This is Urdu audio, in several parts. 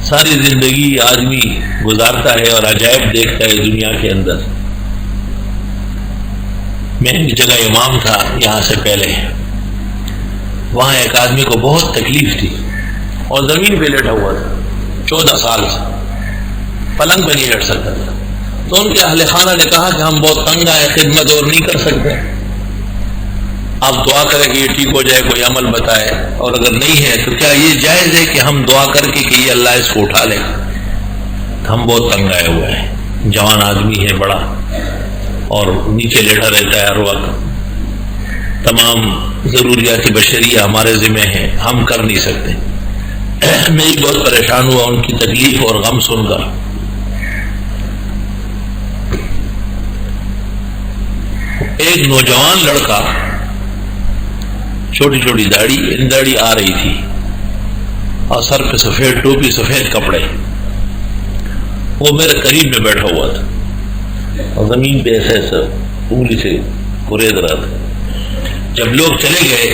ساری زندگی آدمی گزارتا ہے اور عجائب دیکھتا ہے دنیا کے اندر. میں ایک جگہ امام تھا یہاں سے پہلے، وہاں ایک آدمی کو بہت تکلیف تھی اور زمین پہ لیٹا ہوا تھا 14 سال سے، پلنگ پہ نہیں لیٹ سکتا تھا. تو ان کے اہل خانہ نے کہا کہ ہم بہت تنگ آئے، خدمت اور نہیں کر سکتے، آپ دعا کریں کہ یہ ٹھیک ہو جائے، کوئی عمل بتائے، اور اگر نہیں ہے تو کیا یہ جائز ہے کہ ہم دعا کر کے کہ یہ اللہ اس کو اٹھا لے. ہم بہت تنگ آئے ہوئے ہیں، جوان آدمی ہے بڑا اور نیچے لیٹا رہتا ہے ہر وقت، تمام ضروریات بشریہ ہمارے ذمہ ہیں، ہم کر نہیں سکتے. میں بہت پریشان ہوا ان کی تکلیف اور غم سن کر. ایک نوجوان لڑکا، چھوٹی چھوٹی داڑھی آ رہی تھی اور سر پہ سفید ٹوپی، سفید کپڑے، وہ میرے قریب میں بیٹھا ہوا تھا اور زمین پہ ایسے ایسا انگلی سے کرید رہا تھا. جب لوگ چلے گئے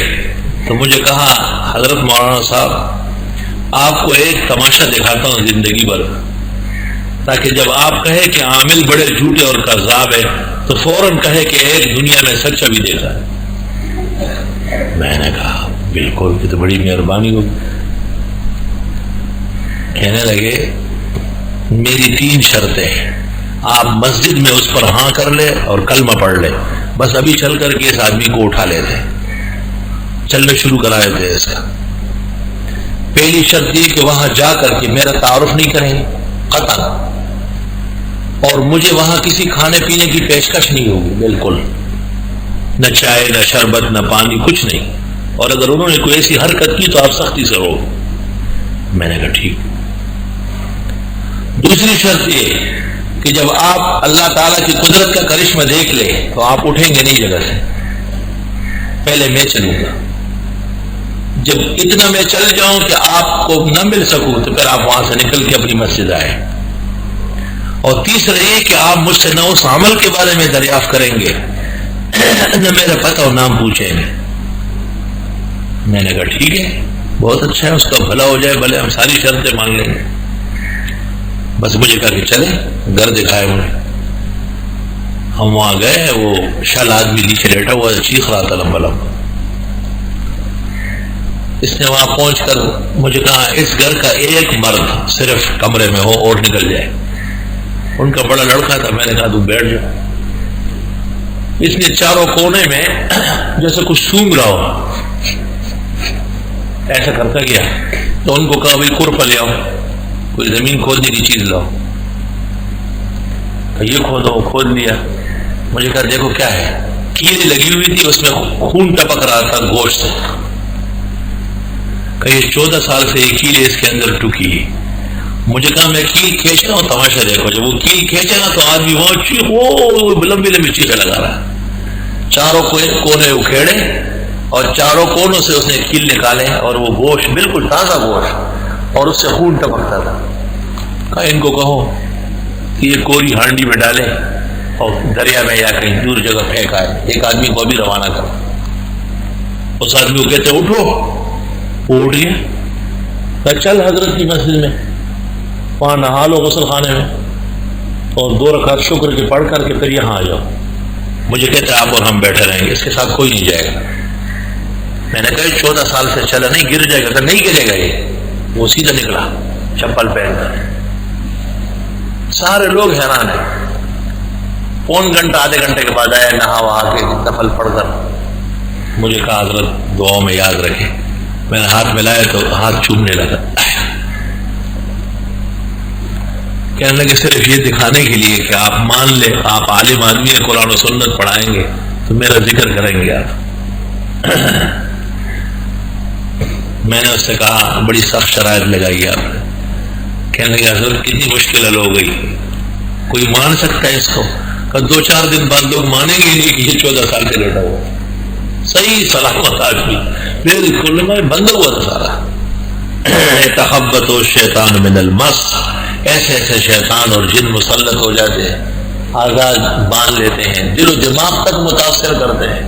تو مجھے کہا حضرت مولانا صاحب آپ کو ایک تماشا دکھاتا ہوں زندگی بھر، تاکہ جب آپ کہے کہ عامل بڑے جھوٹے اور کذاب ہے تو فوراً کہے کہ ایک دنیا میں سچا بھی دیکھا ہے. میں نے کہا بالکل، یہ تو بڑی مہربانی ہوگی. کہنے لگے میری 3 شرطیں ہیں، آپ مسجد میں اس پر ہاں کر لے اور کلمہ پڑھ لے، بس ابھی چل کر کے اس آدمی کو اٹھا لیتے، چلنے شروع کرا دیتے اس کا. پہلی شرط یہ کہ وہاں جا کر کے میرا تعارف نہیں کریں قطعا، اور مجھے وہاں کسی کھانے پینے کی پیشکش نہیں ہوگی، بالکل نہ چائے نہ شربت نہ پانی، کچھ نہیں، اور اگر انہوں نے کوئی ایسی حرکت کی تو آپ سختی سے رو. میں نے کہا ٹھیک. دوسری شرط یہ کہ جب آپ اللہ تعالیٰ کی قدرت کا کرشمہ دیکھ لیں تو آپ اٹھیں گے نہیں جگہ سے، پہلے میں چلوں گا. جب اتنا میں چل جاؤں کہ آپ کو نہ مل سکوں تو پھر آپ وہاں سے نکل کے اپنی مسجد آئے. اور تیسرا یہ کہ آپ مجھ سے نہ اس عمل کے بارے میں دریافت کریں گے نہ میرا پتہ اور نام پوچھیں گے. میں نے کہا ٹھیک ہے، بہت اچھا ہے، اس کا بھلا ہو جائے، بھلے ہم ساری شرطیں مان لیں گے. بس مجھے کہا کہ چلے، گھر دکھائے مجھے. ہم وہاں گئے، وہ شل آدمی نیچے لیٹا ہوا چیخ رہا تھا لمبا لمبا. اس نے وہاں پہنچ کر مجھے کہا اس گھر کا ایک مرد صرف کمرے میں ہو اور نکل جائے. ان کا بڑا لڑکا تھا. میں نے کہا تو بیٹھ جاؤ. اس نے چاروں کونے میں جیسے کچھ سونگ رہا ہو ایسا کرتا گیا. تو ان کو کہا بھائی کورپا لے آؤ، کوئی زمین کھودنے کی چیز لاؤ. کہ یہ کھودو، کھود لیا. مجھے کہا دیکھو کیا ہے، کیلی لگی ہوئی تھی، اس میں خون ٹپک رہا تھا گوشت سے. کہ یہ 14 سال سے یہ کیلے اس کے اندر ٹکی. مجھے کہا میں کیل کھینچ رہا ہوں، تماشا دیکھو. جب وہ کیل کھینچے گا تو آدمی وہاں چیخو لمبی لمبی چیخیں لگا رہا ہے. چاروں کونے اکھیڑے اور چاروں کونوں سے اس نے کیل نکالے اور وہ گوشت بالکل تازہ گوشت اور اس سے خون ٹپکتا تھا. کہا ان کو کہو کہ یہ کوری ہانڈی میں ڈالے اور دریا میں یا کہیں دور جگہ پھینک آئے. ایک آدمی کو ابھی روانہ کر. اس آدمی کو کہتے اٹھو، وہ اٹھ گیا. کہا چل حضرت کی مسجد میں، وہاں نہا لو غسل خانے میں اور 2 رکعت شکر کے پڑھ کر کے پھر یہاں آ جاؤ. مجھے کہتے آپ اور ہم بیٹھے رہیں گے، اس کے ساتھ کوئی نہیں جائے گا. میں نے کہا 14 سال سے چلا، نہیں گر جائے گا. کہ نہیں گرے گا یہ. وہ سیدھا نکلا چپل پہن کر. سارے لوگ حیران ہیں. پون گھنٹہ آدھے گھنٹے کے بعد آیا، نہا وہا کے نفل پڑھ کر. مجھے کہا حضرت دعاؤں میں یاد رکھے. میں نے ہاتھ ملایا تو ہاتھ چومنے لگا. کہنے لگے صرف یہ دکھانے کے لیے کہ آپ مان لیں آپ عالم آدمی ہیں، قرآن و سنت پڑھائیں گے تو میرا ذکر کریں گے آپ. میں نے اس سے کہا بڑی سخت شرائط لگائی آپ نے. کہنے لگے حضرت کتنی مشکل حل ہو گئی، کوئی مان سکتا ہے اس کو؟ کہ 2-4 دن بعد لوگ مانیں گے نہیں کہ یہ 14 سال سے لیٹا ہوا. صحیح سلامت آدمی بالکل میں بندہ ہوا تھا سارا. تخبط الشیطان من المس، ایسے ایسے شیطان اور جن مسلط ہو جاتے ہیں، آزاد باندھ لیتے ہیں، دل و دماغ تک متاثر کرتے ہیں.